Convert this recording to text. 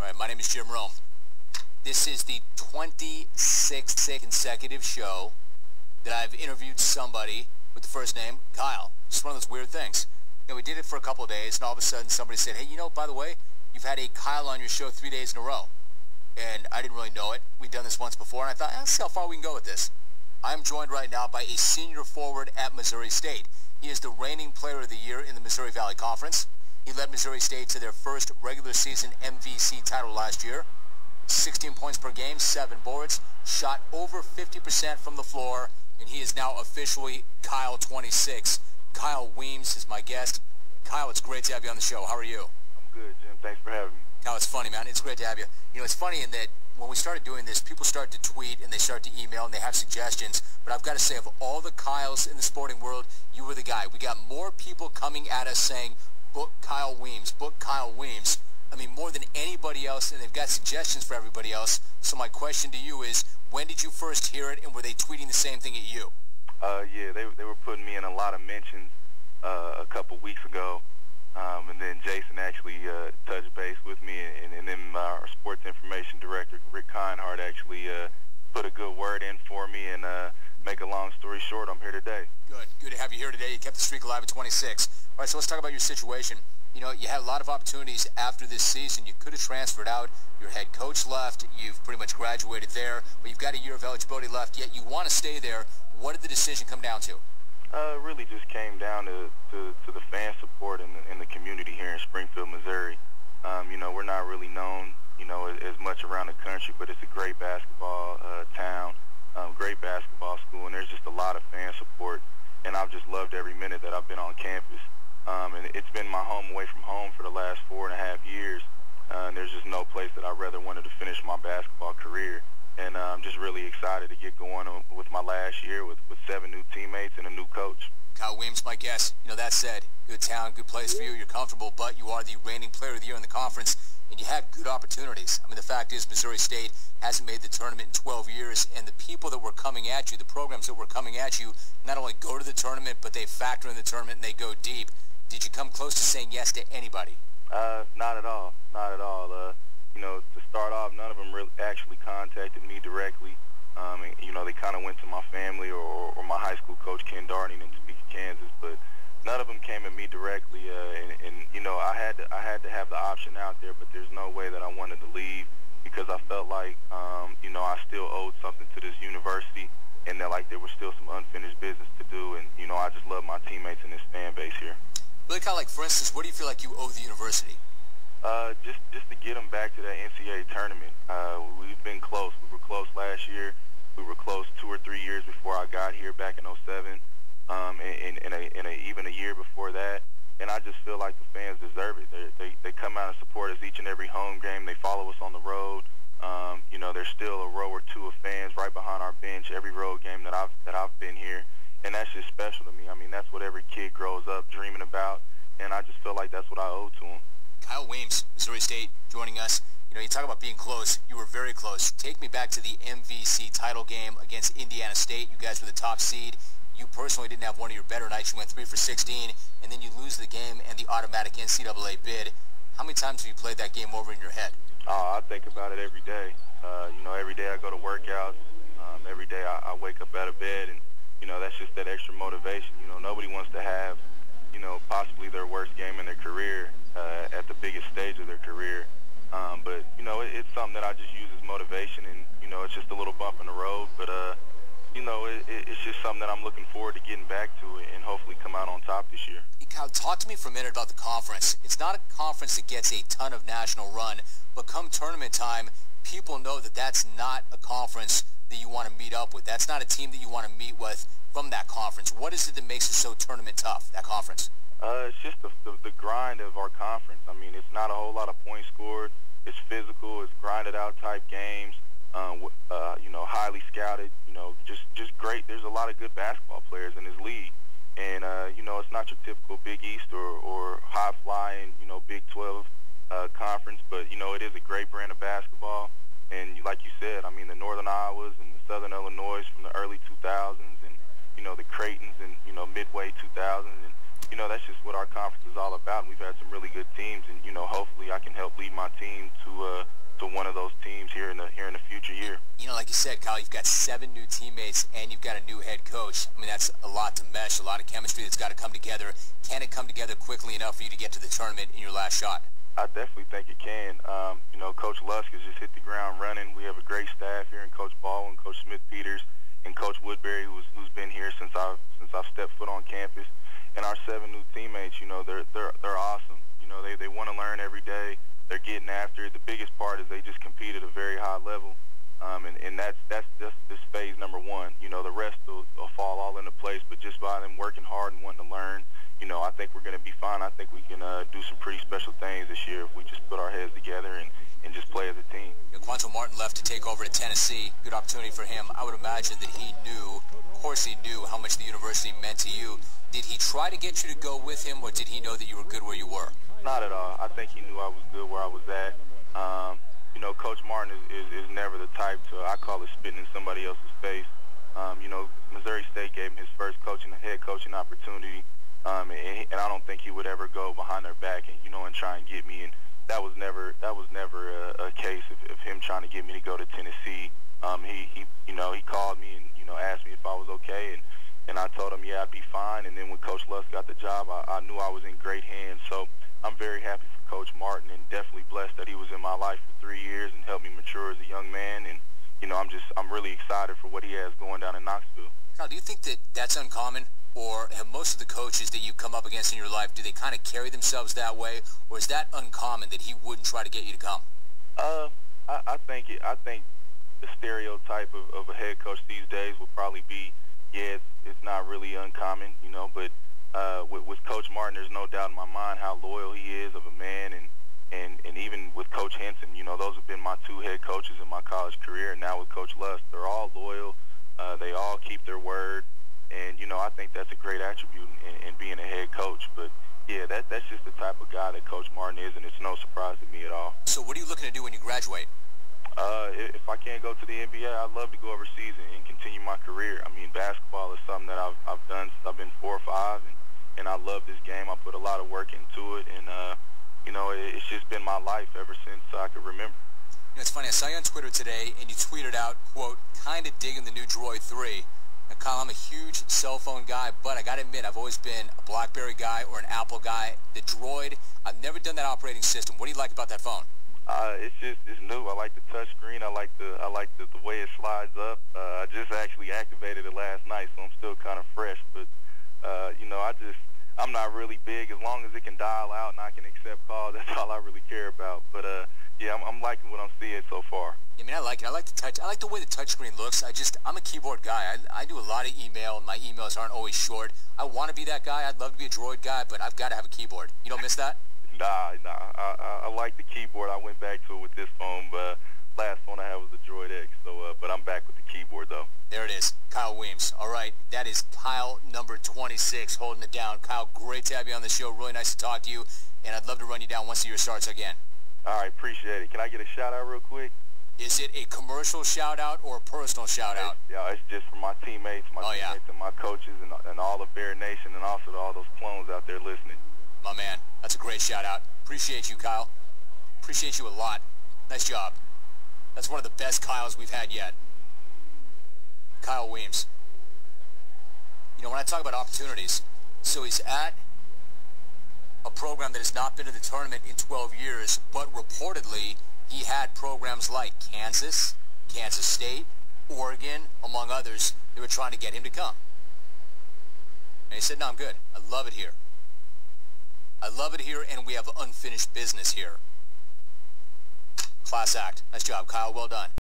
right, my name is Jim Rome. This is the 26th consecutive show that I've interviewed somebody with the first name Kyle. It's one of those weird things. You know, we did it for a couple of days, and all of a sudden somebody said, hey, you know, by the way, you've had a Kyle on your show 3 days in a row. And I didn't really know it. We'd done this once before, and I thought, let's see how far we can go with this. I'm joined right now by a senior forward at Missouri State. He is the reigning player of the year in the Missouri Valley Conference. He led Missouri State to their first regular season MVC title last year. 16 points per game, 7 boards, shot over 50% from the floor, and he is now officially Kyle 26. Kyle Weems is my guest. Kyle, it's great to have you on the show. How are you? I'm good, Jim. Thanks for having me. Kyle, it's funny, man. It's great to have you. You know, it's funny in that when we started doing this, people start to tweet and they start to email and they have suggestions. But I've got to say, of all the Kyles in the sporting world, you were the guy. We got more people coming at us saying, book Kyle Weems, book Kyle Weems. I mean, more than anybody else, and they've got suggestions for everybody else. So my question to you is, when did you first hear it, and were they tweeting the same thing at you? Yeah, they were putting me in a lot of mentions a couple weeks ago. And then Jason actually touched base with me, and then our sports information director, Rick Kinehart, actually put a good word in for me, and make a long story short, I'm here today. Good to have you here today. You kept the streak alive at 26. All right, so let's talk about your situation. You know, you had a lot of opportunities after this season. You could have transferred out. Your head coach left. You've pretty much graduated there, but you've got a year of eligibility left, yet you want to stay there. What did the decision come down to? It really just came down to the fan support in the community here in Springfield, Missouri. You know, we're not really known, you know, as much around the country, but it's a great basketball town, great basketball school, and there's just a lot of fan support. And I've just loved every minute that I've been on campus. And it's been my home away from home for the last 4.5 years. And there's just no place that I rather wanted to finish my basketball career. And I'm just really excited to get going with my last year with 7 new teammates and a new coach. Kyle Weems, my guest. You know, that said, good town, good place for you. You're comfortable, but you are the reigning player of the year in the conference, and you had good opportunities. I mean, the fact is Missouri State hasn't made the tournament in 12 years, and the people that were coming at you, the programs that were coming at you, not only go to the tournament, but they factor in the tournament and they go deep. Did you come close to saying yes to anybody? Not at all. Not at all. You know, to start off, none of them really actually contacted me directly. And, you know, they kind of went to my family or my high school coach, Ken Darning, in Topeka, Kansas. But none of them came at me directly. And you know, I had to have the option out there, but there's no way that I wanted to leave because I felt like, you know, I still owed something to this university, and that like there was still some unfinished business to do. And you know, I just love my teammates and this fan base here. Really, kind of like, for instance, what do you feel like you owe the university? Just to get them back to that NCAA tournament. We've been close. We were close last year. We were close 2 or 3 years before I got here back in '07, and even a year before that. And I just feel like the fans deserve it. They come out and support us each and every home game. They follow us on the road. You know, there's still a row or two of fans right behind our bench every road game that I've been here. And that's just special to me. I mean, that's what every kid grows up dreaming about, and I just feel like that's what I owe to them. Kyle Weems, Missouri State, joining us. You know, you talk about being close. You were very close. Take me back to the MVC title game against Indiana State. You guys were the top seed. You personally didn't have one of your better nights. You went 3 for 16, and then you lose the game and the automatic NCAA bid. How many times have you played that game over in your head? I think about it every day. You know, every day I go to workouts. Every day I wake up out of bed, and you know, that's just that extra motivation. You know, nobody wants to have, you know, possibly their worst game in their career at the biggest stage of their career. But, you know, it's something that I just use as motivation, and, you know, it's just a little bump in the road. But, you know, it's just something that I'm looking forward to getting back to and hopefully come out on top this year. Kyle, talk to me for a minute about the conference. It's not a conference that gets a ton of national run, but come tournament time, people know that that's not a conference that you want to meet up with. That's not a team that you want to meet with from that conference. What is it that makes it so tournament tough, that conference? It's just the grind of our conference. I mean, it's not a whole lot of points scored. It's physical. It's grinded out type games. You know, highly scouted. You know, just great. There's a lot of good basketball players in this league, and you know, it's not your typical Big East or high flying, you know, Big 12 conference, but you know, it is a great brand of basketball. And like you said, I mean, the Northern Iowas and the Southern Illinois from the early 2000s, and you know, the Creightons and you know, midway 2000s, and that's just what our conference is all about. And we've had some really good teams, and hopefully I can help lead my team to one of those teams here in the future year. Like you said, Kyle, you've got 7 new teammates and you've got a new head coach. I mean, that's a lot to mesh, a lot of chemistry that's got to come together. Can it come together quickly enough for you to get to the tournament in your last shot? I definitely think it can. Coach Lusk has just hit the ground running. We have a great staff here, and Coach Baldwin, Coach Smith-Peters, and Coach Woodbury, who's been here since I've stepped foot on campus. And our 7 new teammates, they're awesome. They want to learn every day. They're getting after it. The biggest part is they just compete at a very high level, and that's just this phase number 1. The rest will fall all into place, but just by them working hard and wanting to learn, I think we're going to be fine. I think we can do some pretty special things this year if we just put our heads together and just play as a team. Quanto Martin left to take over at Tennessee. Good opportunity for him. I would imagine that he knew, of course he knew, how much the university meant to you. Did he try to get you to go with him, or did he know that you were good where you were? Not at all. I think he knew I was good where I was at. Coach Martin is never the type to, I call it spitting in somebody else's face. Missouri State gave him his first head coaching opportunity, and I don't think he would ever go behind their back and try and get me. And that was never a case of him trying to get me to go to Tennessee. He called me and asked me if I was okay, and I told him yeah, I'd be fine. And then when Coach Lusk got the job, I knew I was in great hands. So I'm very happy for Coach Martin, and definitely blessed that he was in my life for 3 years and helped me mature as a young man. And I'm really excited for what he has going down in Knoxville. Kyle, do you think that that's uncommon? Or have most of the coaches that you come up against in your life, do they kind of carry themselves that way? Or is that uncommon that he wouldn't try to get you to come? I think the stereotype of a head coach these days would probably be, yeah, it's not really uncommon, but with Coach Martin, there's no doubt in my mind how loyal he is of a man, and even with Coach Henson, those have been my 2 head coaches in my college career, and now with Coach Lusk, they're all loyal. They all keep their word. And, I think that's a great attribute in being a head coach. But, yeah, that's just the type of guy that Coach Martin is, and it's no surprise to me at all. So what are you looking to do when you graduate? If I can't go to the NBA, I'd love to go overseas and continue my career. I mean, basketball is something that I've done since I've been 4 or 5, and I love this game. I put a lot of work into it, and, it's just been my life ever since I could remember. It's funny, I saw you on Twitter today, and you tweeted out, quote, kind of digging the new Droid 3. Now, Kyle, I'm a huge cell phone guy, but I got to admit, I've always been a BlackBerry guy or an Apple guy. The Droid, I've never done that operating system. What do you like about that phone? It's new. I like the touch screen. I like the way it slides up. I just actually activated it last night, so I'm still kind of fresh. But I'm not really big. As long as it can dial out and I can accept calls, that's all I really care about. But yeah, I'm liking what I'm seeing so far. I mean, I like it. I like the touch. I like the way the touchscreen looks. I'm a keyboard guy. I do a lot of email, and my emails aren't always short. I want to be that guy. I'd love to be a Droid guy, but I've got to have a keyboard. You don't miss that? Nah. I like the keyboard. I went back to it with this phone, but last phone I had was the Droid X. So, but I'm back with the keyboard though. There it is, Kyle Weems. All right, that is Kyle number 26 holding it down. Kyle, great to have you on the show. Really nice to talk to you, and I'd love to run you down once the year starts again. All right, appreciate it. Can I get a shout out real quick? Is it a commercial shout out or a personal shout out? It's just for my teammates, and my coaches, and all of Bear Nation, and also to all those clones out there listening. My man, that's a great shout out. Appreciate you, Kyle. Appreciate you a lot. Nice job. That's one of the best Kyles we've had yet. Kyle Weems. When I talk about opportunities, so he's at a program that has not been to the tournament in 12 years, but reportedly he had programs like Kansas, Kansas State, Oregon, among others. They were trying to get him to come. And he said, no, I'm good. I love it here. I love it here, and we have unfinished business here. Class act. Nice job, Kyle. Well done.